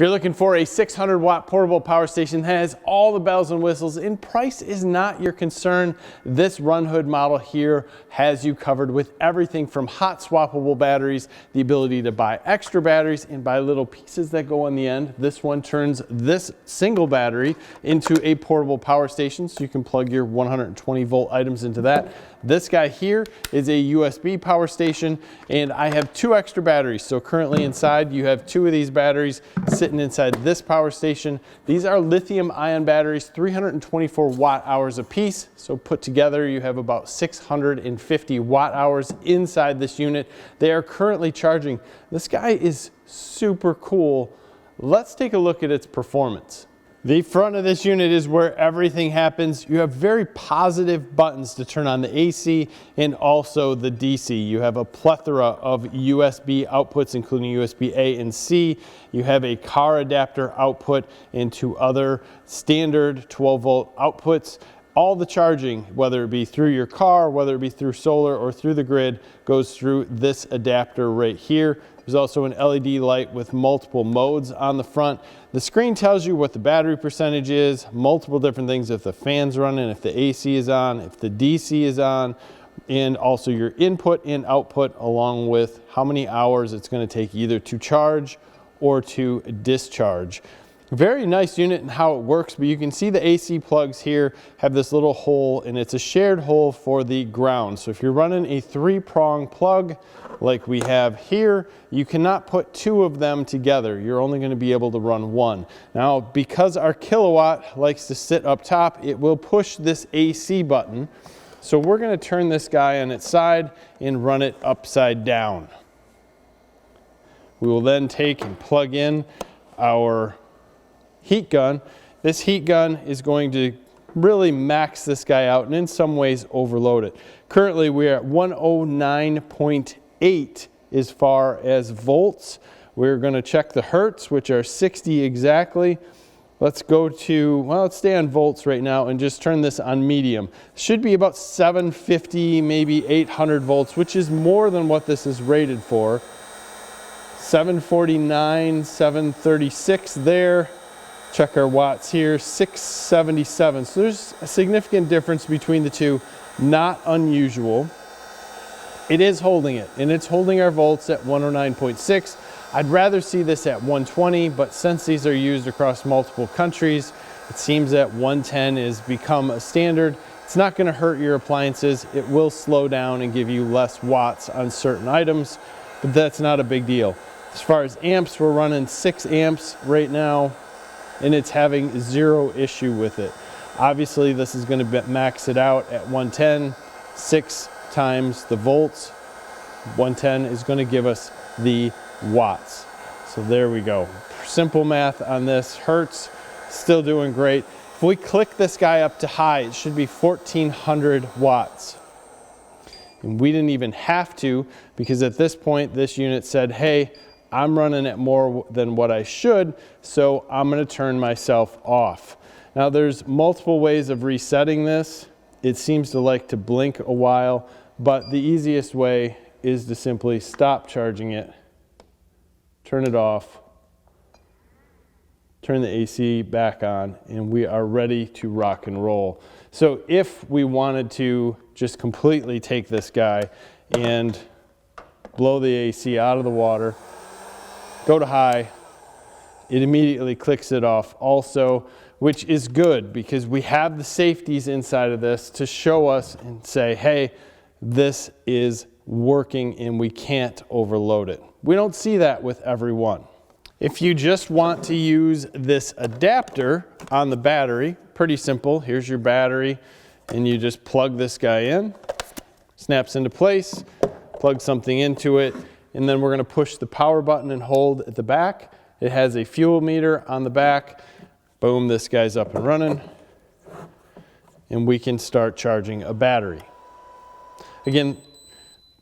you're looking for a 600 watt portable power station that has all the bells and whistles and price is not your concern, this Runhood model here has you covered with everything from hot swappable batteries, the ability to buy extra batteries and buy little pieces that go on the end. This one turns this single battery into a portable power station, so you can plug your 120 volt items into that. This guy here is a USB power station, and I have 2 extra batteries. So currently inside you have 2 of these batteries sitting inside this power station. These are lithium ion batteries, 324 watt hours a piece. So put together you have about 650 watt hours inside this unit. They are currently charging. This guy is super cool. Let's take a look at its performance. The front of this unit is where everything happens. You have very positive buttons to turn on the AC and also the DC. You have a plethora of USB outputs, including USB A and C. You have a car adapter output into other standard 12 volt outputs. All the charging, whether it be through your car, whether it be through solar or through the grid, goes through this adapter right here. There's also an LED light with multiple modes on the front. The screen tells you what the battery percentage is, multiple different things, if the fan's running, if the AC is on, if the DC is on, and also your input and output, along with how many hours it's going to take either to charge or to discharge. Very nice unit and how it works, but you can see the AC plugs here have this little hole, and it's a shared hole for the ground. So if you're running a 3-prong plug like we have here, you cannot put 2 of them together. You're only going to be able to run 1. Now, because our kilowatt likes to sit up top, it will push this AC button. So we're going to turn this guy on its side and run it upside down. We will then take and plug in our heat gun. This heat gun is going to really max this guy out and in some ways overload it. Currently we're at 109.8 as far as volts. We're going to check the hertz, which are 60 exactly. Let's go to, well, let's stay on volts right now and just turn this on medium. Should be about 750, maybe 800 volts, which is more than what this is rated for. 749, 736 there. Check our watts here, 677. So there's a significant difference between the two, not unusual. It is holding it, and it's holding our volts at 109.6. I'd rather see this at 120, but since these are used across multiple countries, it seems that 110 has become a standard. It's not going to hurt your appliances. It will slow down and give you less watts on certain items, but that's not a big deal. As far as amps, we're running 6 amps right now, and it's having 0 issue with it. Obviously, this is going to max it out at 110, 6 times the volts. 110 is going to give us the watts. So there we go. Simple math on this. Hertz, still doing great. If we click this guy up to high, it should be 1400 watts. And we didn't even have to, because at this point, this unit said, hey, I'm running at more than what I should, so I'm going to turn myself off. Now there's multiple ways of resetting this. It seems to like to blink a while, but the easiest way is to simply stop charging it, turn it off, turn the AC back on, and we are ready to rock and roll. So if we wanted to just completely take this guy and blow the AC out of the water, go to high, it immediately clicks it off also, which is good because we have the safeties inside of this to show us and say, hey, this is working and we can't overload it. We don't see that with every one. If you just want to use this adapter on the battery, pretty simple. Here's your battery and you just plug this guy in, snaps into place, plug something into it, and then we're going to push the power button and hold at the back. It has a fuel meter on the back. Boom, this guy's up and running. And we can start charging a battery. Again,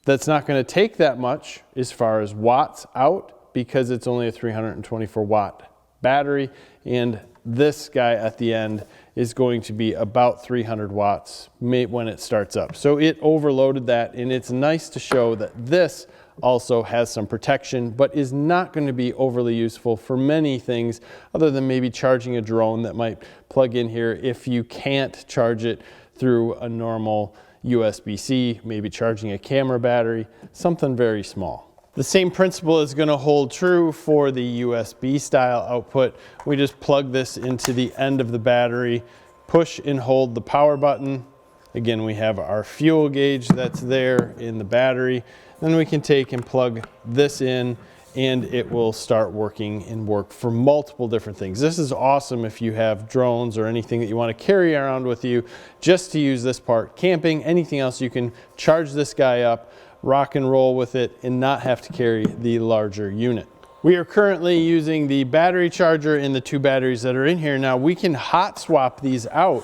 that's not going to take that much as far as watts out because it's only a 324 watt battery. And this guy at the end is going to be about 300 watts when it starts up. So it overloaded that, and it's nice to show that this also has some protection, but is not going to be overly useful for many things other than maybe charging a drone that might plug in here if you can't charge it through a normal USB-C, maybe charging a camera battery, something very small. The same principle is going to hold true for the USB style output. We just plug this into the end of the battery, push and hold the power button. Again, we have our fuel gauge that's there in the battery. Then we can take and plug this in and it will start working and work for multiple different things. This is awesome if you have drones or anything that you want to carry around with you just to use this part. Camping, anything else, you can charge this guy up, rock and roll with it, and not have to carry the larger unit. We are currently using the battery charger and the 2 batteries that are in here. Now we can hot swap these out,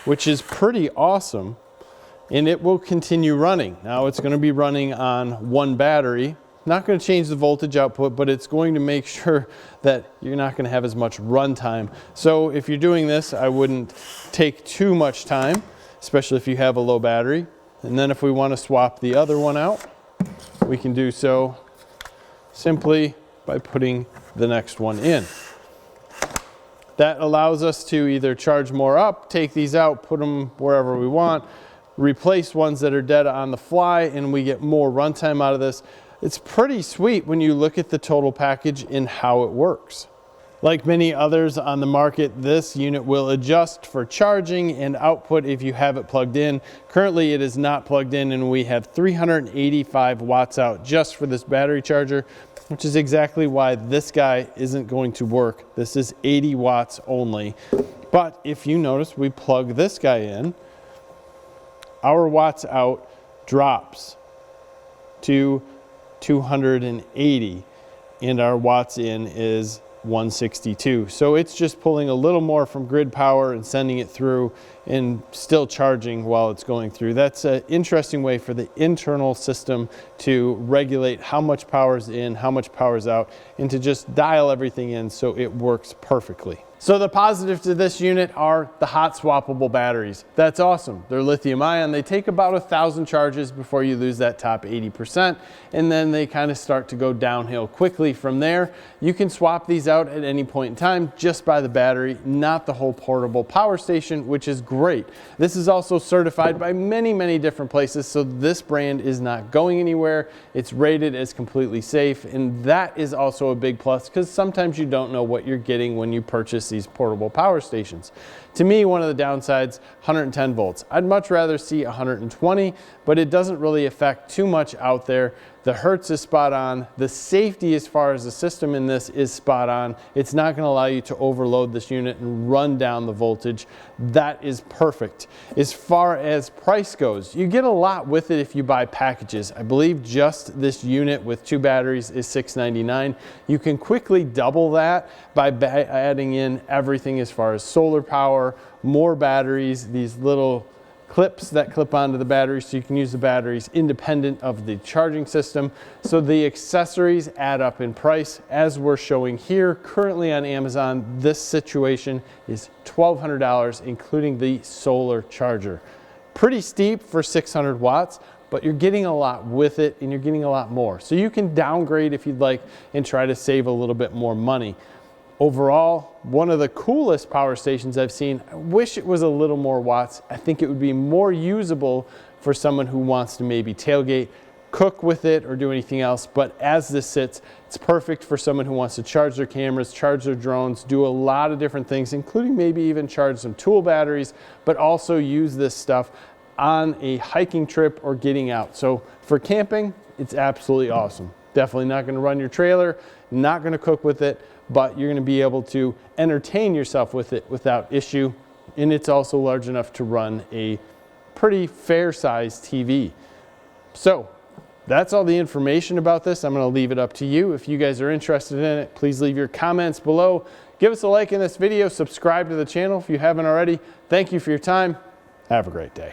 which is pretty awesome, and it will continue running. Now it's going to be running on 1 battery. Not going to change the voltage output, but it's going to make sure that you're not going to have as much run time. So if you're doing this, I wouldn't take too much time, especially if you have a low battery. And then if we want to swap the other one out, we can do so simply by putting the next one in. That allows us to either charge more up, take these out, put them wherever we want, replace ones that are dead on the fly, and we get more runtime out of this. It's pretty sweet when you look at the total package and how it works. Like many others on the market, this unit will adjust for charging and output if you have it plugged in. Currently it is not plugged in, and we have 385 watts out just for this battery charger, which is exactly why this guy isn't going to work. This is 80 watts only. But if you notice, we plug this guy in, our watts out drops to 280, and our watts in is 162. So it's just pulling a little more from grid power and sending it through and still charging while it's going through. That's an interesting way for the internal system to regulate how much power is in, how much power is out, and to just dial everything in so it works perfectly. So the positive to this unit are the hot swappable batteries. That's awesome. They're lithium ion. They take about 1,000 charges before you lose that top 80%, and then they kind of start to go downhill quickly from there. You can swap these out at any point in time just by the battery, not the whole portable power station, which is great. This is also certified by many different places, so this brand is not going anywhere. It's rated as completely safe, and that is also a big plus because sometimes you don't know what you're getting when you purchase these portable power stations. To me, one of the downsides, 110 volts. I'd much rather see 120, but it doesn't really affect too much out there. The hertz is spot on. The safety as far as the system in this is spot on. It's not going to allow you to overload this unit and run down the voltage. That is perfect. As far as price goes, you get a lot with it if you buy packages. I believe just this unit with 2 batteries is $699. You can quickly double that by adding in everything as far as solar power, more batteries, these little clips that clip onto the battery so you can use the batteries independent of the charging system. So the accessories add up in price. As we're showing here currently on Amazon, this situation is $1,200 including the solar charger. Pretty steep for 600 watts, but you're getting a lot with it and you're getting a lot more. So you can downgrade if you'd like and try to save a little bit more money. Overall, one of the coolest power stations I've seen. I wish it was a little more watts. I think it would be more usable for someone who wants to maybe tailgate, cook with it, or do anything else. But as this sits, it's perfect for someone who wants to charge their cameras, charge their drones, do a lot of different things, including maybe even charge some tool batteries, but also use this stuff on a hiking trip or getting out. So for camping, it's absolutely awesome. Definitely not going to run your trailer, not going to cook with it, but you're going to be able to entertain yourself with it without issue. And it's also large enough to run a pretty fair sized TV. So that's all the information about this. I'm going to leave it up to you. If you guys are interested in it, please leave your comments below. Give us a like in this video, subscribe to the channel if you haven't already. Thank you for your time. Have a great day.